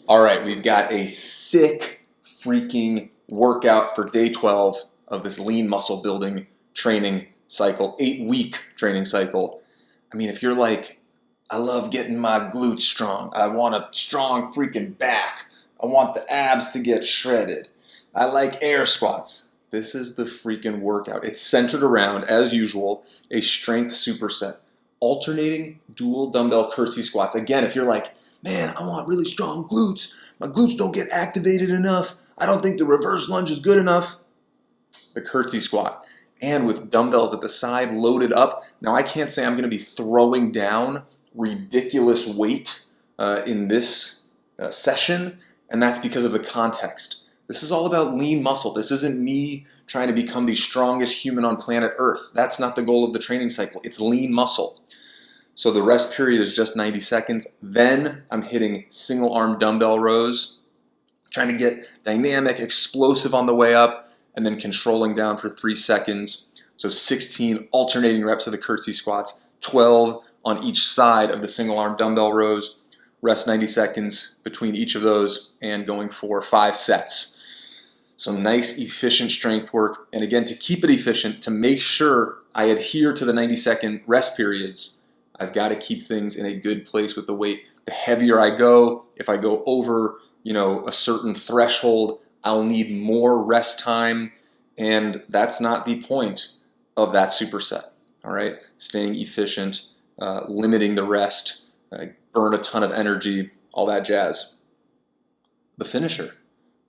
All right, we've got a sick freaking workout for day 12 of this lean muscle building training cycle, 8-week training cycle. I mean, if you're like, I love getting my glutes strong, I want a strong freaking back, I want the abs to get shredded, I like air squats, this is the freaking workout. It's centered around, as usual, a strength superset, alternating dual dumbbell curtsy squats. Again, if you're like, man, I want really strong glutes, my glutes don't get activated enough, I don't think the reverse lunge is good enough, the curtsy squat. And with dumbbells at the side loaded up. Now I can't say I'm going to be throwing down ridiculous weight in this session, and that's because of the context. This is all about lean muscle. This isn't me trying to become the strongest human on planet Earth. That's not the goal of the training cycle. It's lean muscle. So the rest period is just 90 seconds. Then I'm hitting single arm dumbbell rows, trying to get dynamic, explosive on the way up, and then controlling down for 3 seconds. So 16 alternating reps of the curtsy squats, 12 on each side of the single arm dumbbell rows, rest 90 seconds between each of those, and going for 5 sets. Some nice efficient strength work. And again, to keep it efficient, to make sure I adhere to the 90-second rest periods, I've got to keep things in a good place with the weight. The heavier I go, if I go over, a certain threshold, I'll need more rest time, and that's not the point of that superset. All right, staying efficient, limiting the rest, burn a ton of energy, all that jazz. The finisher,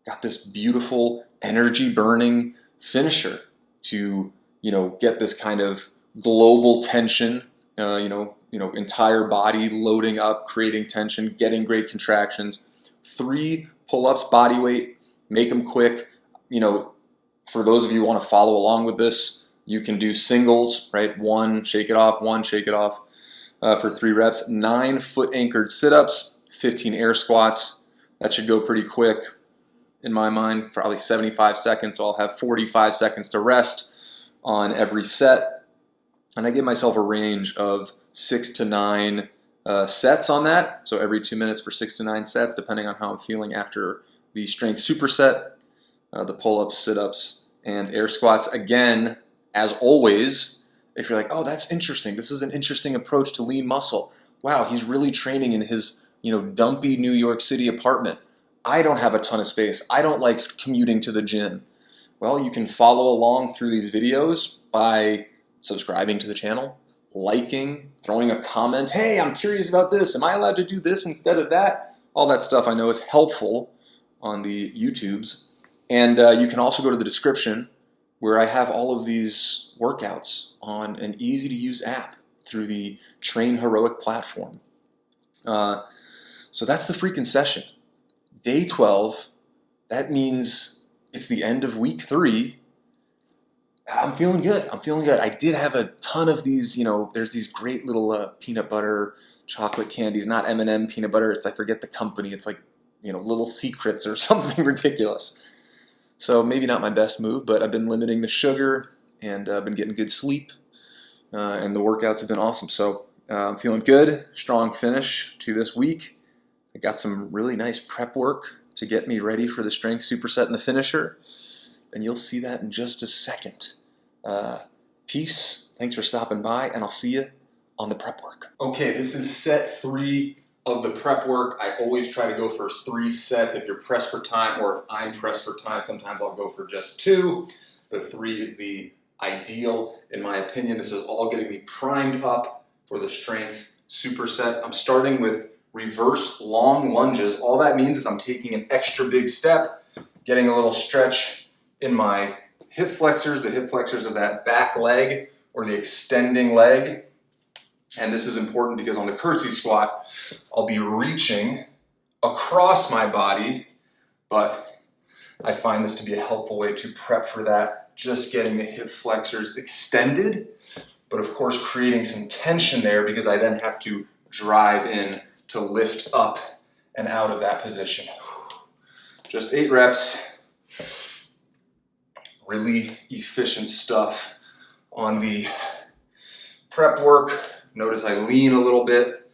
got this beautiful energy burning finisher to get this kind of global tension. Entire body loading up, creating tension, getting great contractions. 3 pull-ups, body weight. Make them quick. For those of you who want to follow along with this, you can do singles, right? 1, shake it off, 1, shake it off for 3 reps. 9 foot anchored sit-ups, 15 air squats. That should go pretty quick in my mind, probably 75 seconds. So I'll have 45 seconds to rest on every set. And I give myself a range of 6 to 9 sets on that. So every 2 minutes for 6 to 9 sets, depending on how I'm feeling after the strength superset, the pull-ups, sit-ups, and air squats. Again, as always, if you're like, oh, that's interesting. This is an interesting approach to lean muscle. Wow, he's really training in his, dumpy New York City apartment. I don't have a ton of space. I don't like commuting to the gym. Well, you can follow along through these videos by subscribing to the channel, liking, throwing a comment. Hey, I'm curious about this. Am I allowed to do this instead of that? All that stuff I know is helpful on the YouTubes. And you can also go to the description where I have all of these workouts on an easy to use app through the Train Heroic platform. So that's the freaking session. Day 12, that means it's the end of week 3. I'm feeling good. I did have a ton of these, there's these great little peanut butter chocolate candies, not M&M peanut butter. I forget the company. It's like, Little Secrets or something ridiculous. So maybe not my best move, but I've been limiting the sugar and I've been getting good sleep and the workouts have been awesome. So I'm feeling good, strong finish to this week. I got some really nice prep work to get me ready for the strength superset and the finisher. And you'll see that in just a second. Peace, thanks for stopping by, and I'll see you on the prep work. Okay, this is set 3 of the prep work. I always try to go for 3 sets if you're pressed for time, or if I'm pressed for time, sometimes I'll go for just 2. But 3 is the ideal, in my opinion. This is all getting me primed up for the strength superset. I'm starting with reverse long lunges. All that means is I'm taking an extra big step, getting a little stretch in my hip flexors, the hip flexors of that back leg or the extending leg. And this is important because on the curtsy squat, I'll be reaching across my body, but I find this to be a helpful way to prep for that. Just getting the hip flexors extended, but of course creating some tension there because I then have to drive in to lift up and out of that position. Just 8 reps. Really efficient stuff on the prep work. Notice I lean a little bit,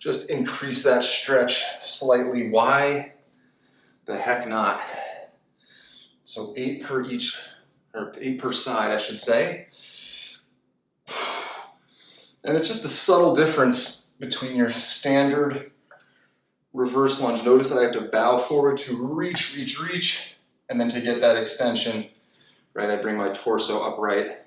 just increase that stretch slightly. Why? The heck not. So 8 per each, or 8 per side, I should say. And it's just a subtle difference between your standard reverse lunge. Notice that I have to bow forward to reach, and then to get that extension, right, I bring my torso upright.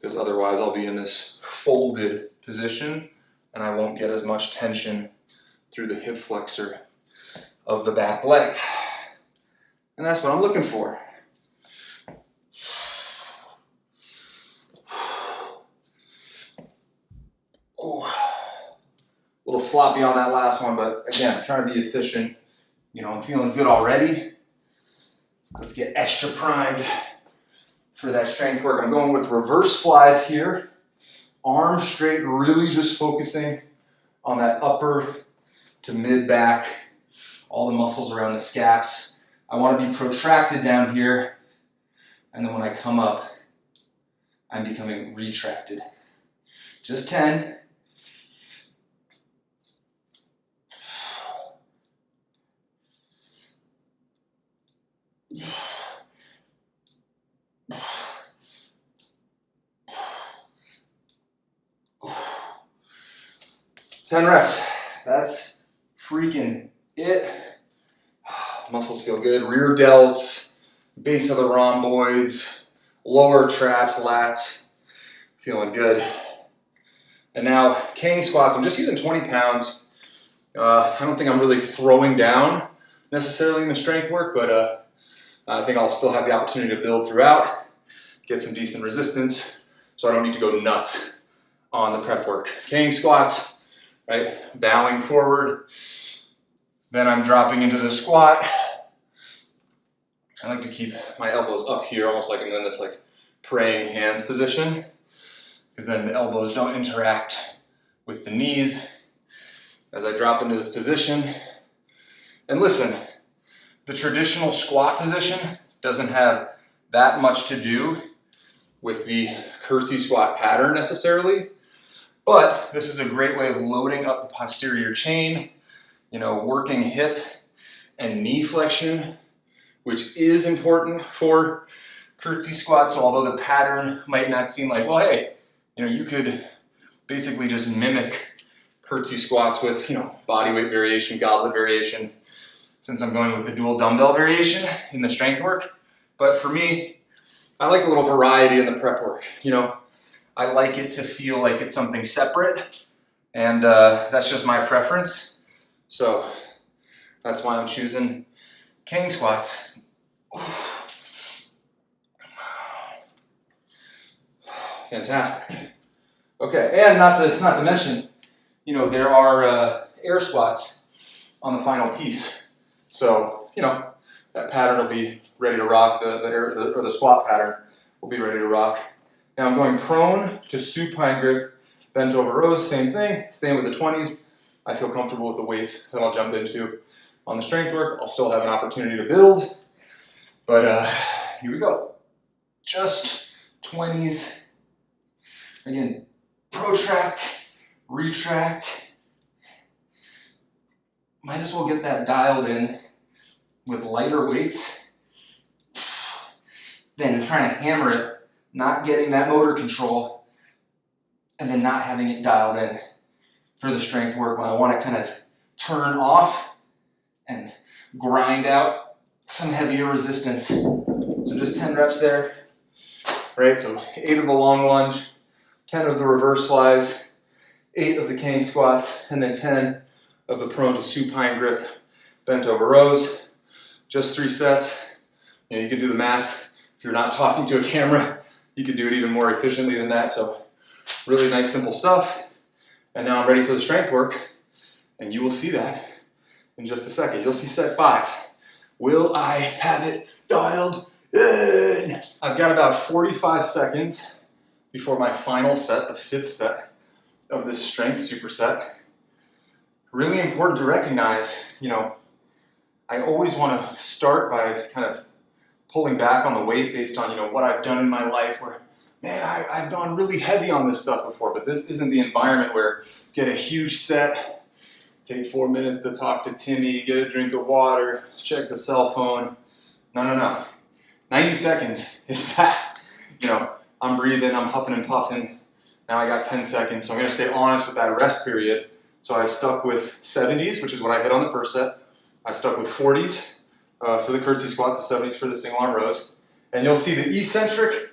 Because otherwise I'll be in this folded position and I won't get as much tension through the hip flexor of the back leg. And that's what I'm looking for. Oh, a little sloppy on that last one, but again, I'm trying to be efficient. You know, I'm feeling good already. Let's get extra primed for that strength work. I'm going with reverse flies here. Arms straight, really just focusing on that upper to mid back, all the muscles around the scaps. I want to be protracted down here, and then when I come up, I'm becoming retracted. Just 10. Ten reps. That's freaking it. Muscles feel good. Rear delts, base of the rhomboids, lower traps, lats. Feeling good. And now cane squats. I'm just using 20 pounds. I don't think I'm really throwing down necessarily in the strength work, but I think I'll still have the opportunity to build throughout, get some decent resistance, so I don't need to go nuts on the prep work. Cane squats, right? Bowing forward. Then I'm dropping into the squat. I like to keep my elbows up here, almost like I'm in this like praying hands position, because then the elbows don't interact with the knees as I drop into this position. And listen, the traditional squat position doesn't have that much to do with the curtsy squat pattern necessarily, but this is a great way of loading up the posterior chain, you know, working hip and knee flexion, which is important for curtsy squats. So although the pattern might not seem like, well, hey, you know, you could basically just mimic curtsy squats with, you know, body weight variation, goblet variation, since I'm going with the dual dumbbell variation in the strength work. But for me, I like a little variety in the prep work. You know, I like it to feel like it's something separate, and that's just my preference. So that's why I'm choosing cane squats. Fantastic. Okay, and not to mention, you know, there are air squats on the final piece. So, you know, that pattern will be ready to rock, the squat pattern will be ready to rock. Now I'm going prone to supine grip, bent over rows, same thing, staying with the 20s. I feel comfortable with the weights that I'll jump into on the strength work. I'll still have an opportunity to build, but here we go. Just 20s. Again, protract, retract. Might as well get that dialed in with lighter weights than trying to hammer it, not getting that motor control, and then not having it dialed in for the strength work when I want to kind of turn off and grind out some heavier resistance. So just 10 reps there, right? So 8 of the long lunge, 10 of the reverse flies, 8 of the cane squats, and then 10 of the prone to supine grip, bent over rows. Just 3 sets. You know, you can do the math. If you're not talking to a camera, you can do it even more efficiently than that. So really nice, simple stuff. And now I'm ready for the strength work, and you will see that in just a second. You'll see set 5. Will I have it dialed in? I've got about 45 seconds before my final set, the 5th set of this strength superset. Really important to recognize, you know, I always want to start by kind of pulling back on the weight based on, you know, what I've done in my life where, man, I've gone really heavy on this stuff before, but this isn't the environment where get a huge set, take 4 minutes to talk to Timmy, get a drink of water, check the cell phone. No. 90 seconds is fast. You know, I'm breathing, I'm huffing and puffing. Now I got 10 seconds, so I'm gonna stay honest with that rest period. So I've stuck with 70s, which is what I hit on the first set. I stuck with 40s for the curtsy squats, the 70s for the single arm rows. And you'll see the eccentric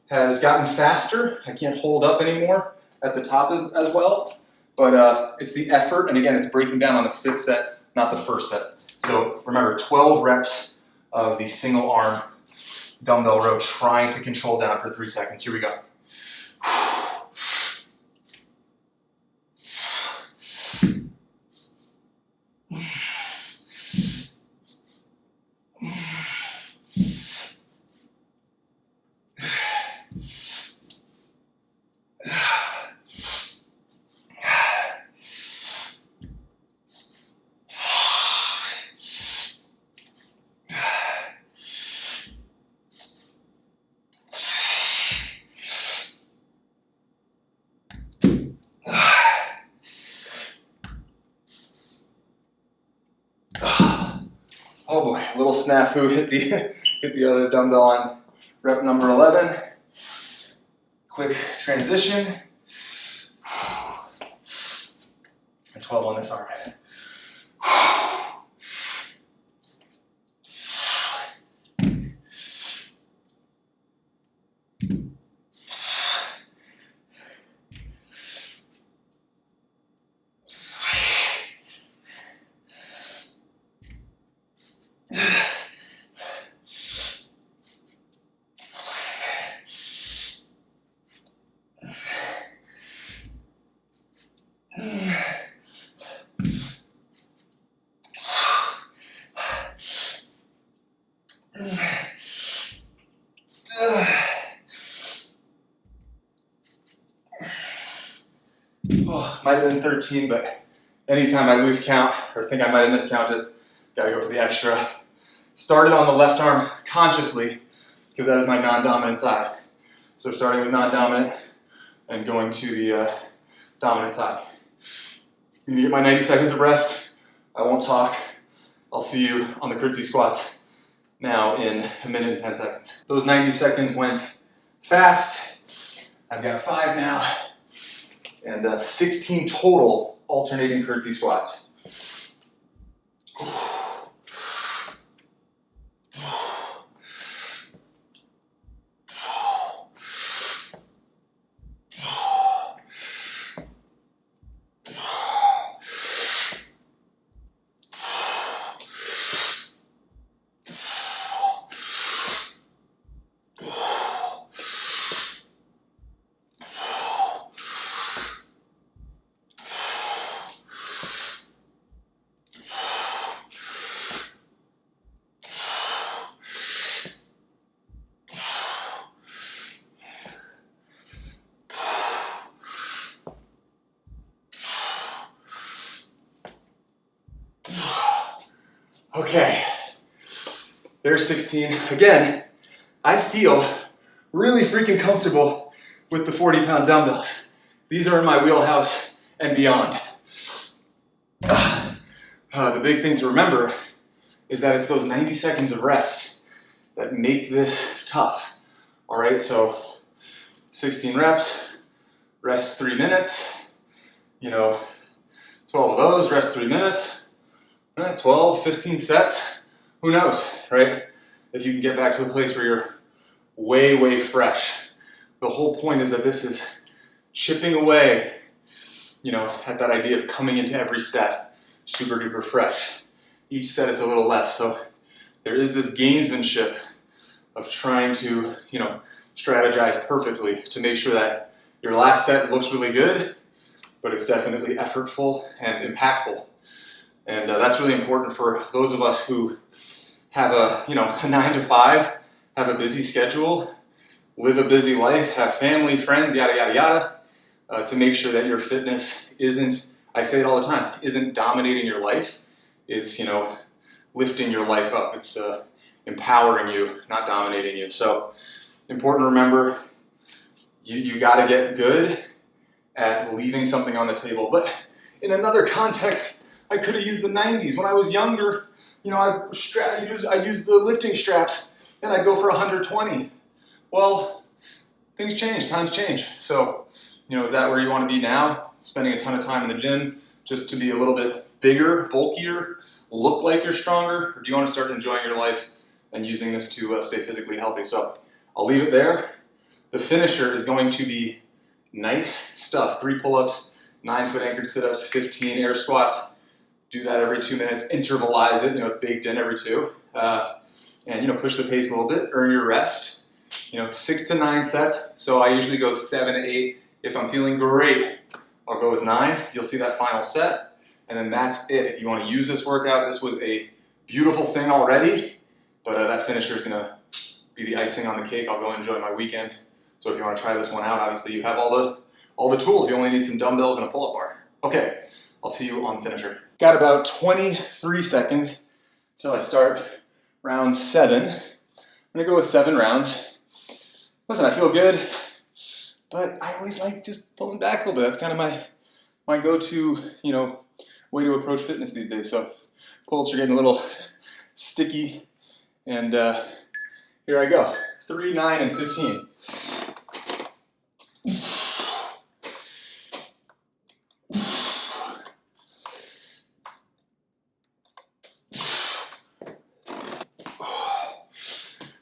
has gotten faster. I can't hold up anymore at the top as well. But it's the effort, and again, it's breaking down on the 5th set, not the 1st set. So remember, 12 reps of the single arm dumbbell row, trying to control down for 3 seconds. Here we go. Oh boy, a little snafu, hit the other dumbbell on rep number 11. Quick transition. And 12 on this arm. Oh, might have been 13, but anytime I lose count or think I might have miscounted, gotta go for the extra. Started on the left arm consciously because that is my non-dominant side. So starting with non-dominant and going to the dominant side. I'm gonna get my 90 seconds of rest. I won't talk. I'll see you on the curtsy squats now in 1 minute and 10 seconds. Those 90 seconds went fast. I've got 5 now. And 16 total alternating curtsy squats. Okay, there's 16. Again, I feel really freaking comfortable with the 40-pound dumbbells. These are in my wheelhouse and beyond. The big thing to remember is that it's those 90 seconds of rest that make this tough. All right, so 16 reps, rest 3 minutes, 12 of those, rest 3 minutes. 12, 15 sets, who knows, right? If you can get back to a place where you're way, way fresh. The whole point is that this is chipping away, at that idea of coming into every set super duper fresh. Each set it's a little less, so there is this gamesmanship of trying to, strategize perfectly to make sure that your last set looks really good, but it's definitely effortful and impactful. And that's really important for those of us who have a 9 to 5, have a busy schedule, live a busy life, have family, friends, yada, yada, yada, to make sure that your fitness isn't, I say it all the time, isn't dominating your life. It's, lifting your life up. It's empowering you, not dominating you. So important to remember, you got to get good at leaving something on the table. But in another context, I could have used the 90s. When I was younger, you know, I used the lifting straps and I'd go for 120. Well, things change, times change. So, you know, is that where you want to be now? Spending a ton of time in the gym just to be a little bit bigger, bulkier, look like you're stronger? Or do you want to start enjoying your life and using this to stay physically healthy? So I'll leave it there. The finisher is going to be nice stuff. 3 pull-ups, 9-foot anchored sit-ups, 15 air squats. Do that every 2 minutes, intervalize it, you know, it's baked in every 2. And, you know, push the pace a little bit, earn your rest. You know, 6 to 9 sets. So I usually go 7 to 8. If I'm feeling great, I'll go with 9. You'll see that final set. And then that's it. If you want to use this workout, this was a beautiful thing already, but that finisher is going to be the icing on the cake. I'll go enjoy my weekend. So if you want to try this one out, obviously you have all the tools. You only need some dumbbells and a pull-up bar. Okay, I'll see you on the finisher. Got about 23 seconds until I start round 7. I'm gonna go with 7 rounds. Listen, I feel good, but I always like just pulling back a little bit. That's kind of my go-to, you know, way to approach fitness these days. So pull-ups are getting a little sticky, and here I go. 3, 9, and 15.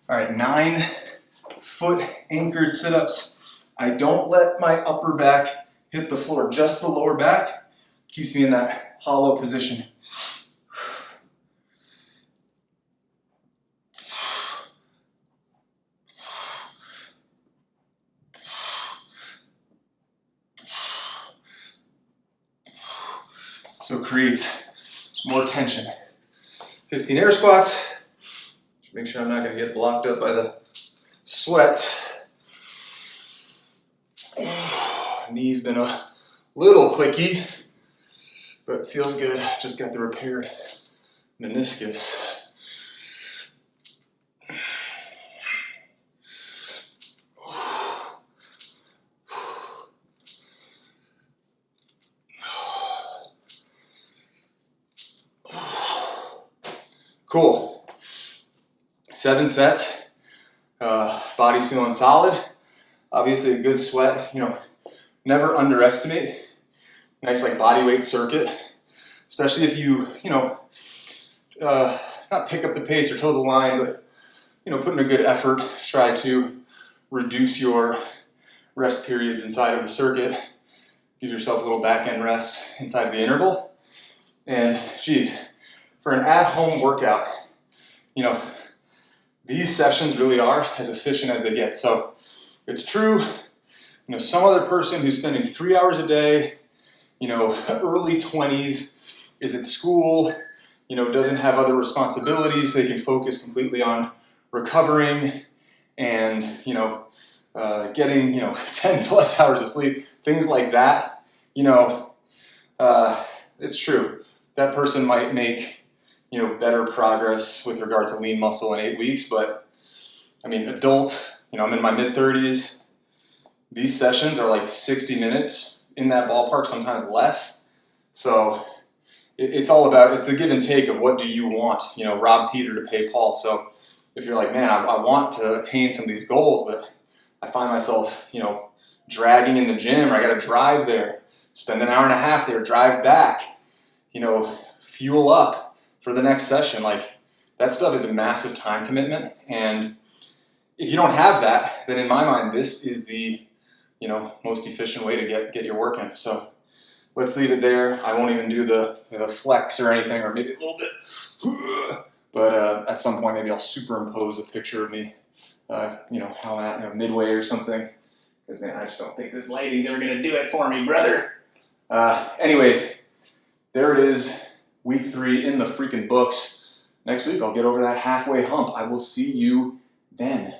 All right, 9-foot anchored sit-ups. I don't let my upper back hit the floor, just the lower back. Keeps me in that hollow position. So it creates more tension. 15 air squats. Make sure I'm not going to get blocked up by the sweat. Knee's been a little clicky, but feels good. Just got the repaired meniscus. Cool. 7 sets. Body's feeling solid. Obviously a good sweat. You know, never underestimate. Nice like body weight circuit, especially if you know, not pick up the pace or toe the line, but you know, put in a good effort. Try to reduce your rest periods inside of the circuit. Give yourself a little back end rest inside of the interval. And geez, for an at-home workout, you know, these sessions really are as efficient as they get. So it's true, you know, some other person who's spending 3 hours a day, you know, early 20s, is at school, you know, doesn't have other responsibilities, they can focus completely on recovering and, you know, getting, you know, 10 plus hours of sleep, things like that, you know, it's true. That person might make, you know, better progress with regard to lean muscle in 8 weeks, but I mean, adult, you know, I'm in my mid-30s. These sessions are like 60 minutes in that ballpark, sometimes less. So it's all about, it's the give and take of what do you want, you know, rob Peter to pay Paul. So if you're like, man, I want to attain some of these goals, but I find myself, you know, dragging in the gym, or I got to drive there, spend an hour and a half there, drive back, you know, fuel up for the next session. Like, that stuff is a massive time commitment, and if you don't have that, then in my mind, this is the, you know, most efficient way to get your work in. So let's leave it there. I won't even do the flex or anything, or maybe a little bit, but at some point maybe I'll superimpose a picture of me, you know, how I'm at, you know, midway or something, because I just don't think this lady's ever gonna do it for me, brother. Anyways, there it is. Week 3 in the freaking books. Next week, I'll get over that halfway hump. I will see you then.